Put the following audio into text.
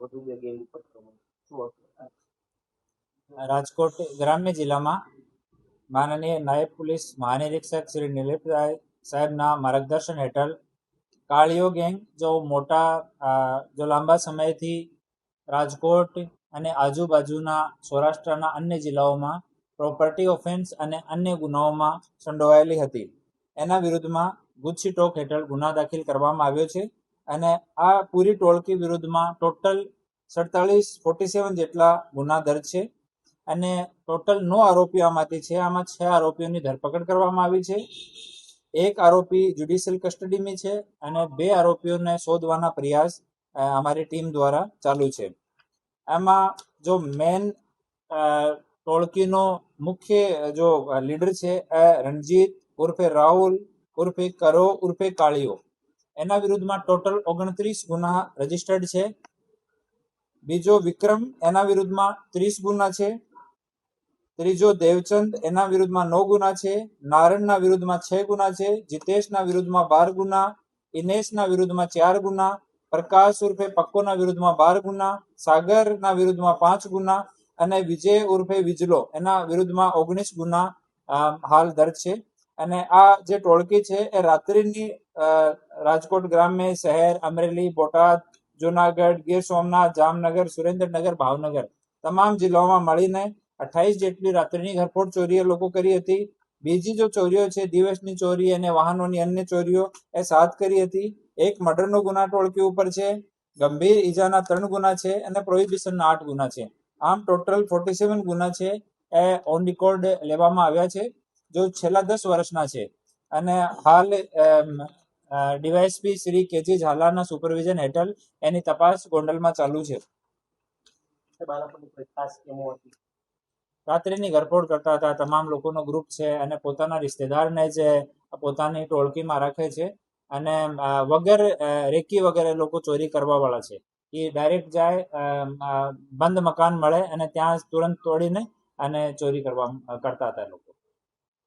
વધુ બે ગેંગ ઉપર શું હતું? રાજકોટ ગ્રામ્ય જિલ્લામાં માનનીય નાયબ પોલીસ મહાનિરીક્ષક શ્રી નિલેપરાય સાહેબના માર્ગદર્શન હેઠળ કાળિયો ગેંગ જો લાંબા સમયથી રાજકોટ અને આજુબાજુના સૌરાષ્ટ્રના અન્ય જિલ્લાઓમાં પ્રોપર્ટી ઓફેન્સ અને અન્ય ગુનાઓમાં સંડોવાયેલી હતી. એના વિરુદ્ધમાં ગુજસીટોક હેઠળ ગુના દાખલ કરવામાં આવ્યો છે અને આ પૂરી ટોળકી વિરુદ્ધમાં ટોટલ 47 જેટલા ગુના દર્જ છે અને ટોટલ 9 આરોપીઓ આમાંથી છે. આમાં 6 આરોપીઓની ધરપકડ કરવામાં આવી છે. એક આરોપી જ્યુડિશિયલ કસ્ટડીમાં છે અને 2 આરોપીઓને શોધવાના પ્રયાસ અમારી ટીમ દ્વારા ચાલુ છે. આમાં જો મેન ટોળકીનો મુખ્ય જો લીડર છે રણજીત ઉર્ફે રાહુલ ઉર્ફે કરો ઉર્ફે કાળિયો, એના વિરુદ્ધમાં ટોટલ 29 ગુના રજીસ્ટર્ડ છે. બીજો વિક્રમ, એના વિરુદ્ધમાં 30 ગુના છે. ત્રીજો દેવચંદ, એના વિરુદ્ધમાં 9 ગુના છે. નારણના વિરુદ્ધમાં 6 ગુના છે. જીતેશના વિરુદ્ધમાં 12 ગુના, ઇનેશના વિરુદ્ધમાં 4 ગુના, પ્રકાશ ઉર્ફે પક્કોના વિરુદ્ધમાં 12 ગુના, સાગરના વિરુદ્ધમાં 5 ગુના અને વિજય ઉર્ફે વિજલો એના વિરુદ્ધમાં 19 ગુના હાલ દર્જ છે. અને આ જે ટોળકી છે એ રાત્રિની રાજકોટ ગ્રામ્ય શહેર, અમરેલી, બોટાદ, જુનાગઢ, ગીર સોમનાથ, જામનગર, સુરેન્દ્રનગર, ભાવનગર તમામ જિલ્લાઓમાં મળીને 28 જેટલી રાત્રિની ઘરફોડ ચોરીઓ લોકો કરી હતી. બીજી જો ચોરીઓ છે દિવસની ચોરી અને વાહનોની અન્ય ચોરીઓ એ 7 કરી હતી. એક મર્ડરનો ગુના ટોળકી ઉપર છે. ગંભીર ઈજાના 3 ગુના છે અને પ્રોહિબિશનના 8 ગુના છે. આમ ટોટલ 47 ગુના છે એ ઓન રેકોર્ડ લેવામાં આવ્યા છે, જો છેલ્લા 10 વર્ષના છે. અને હાલ ડીવાયએસપી શ્રી કેજી ઝાલાના સુપરવિઝન હેઠળ એની તપાસ ગોંડલમાં ચાલુ છે. રાત્રિની ઘરફોડ કરતા હતા. તમામ લોકોનો ગ્રુપ છે અને પોતાના રિશ્તેદારને જ પોતાની ટોળકીમાં રાખે છે અને વગર રેકી વગેરે લોકો ચોરી કરવા વાળા છે. એ ડાયરેક્ટ જાય, બંધ મકાન મળે અને ત્યાં તુરંત તોડીને અને ચોરી કરતા હતા લોકો.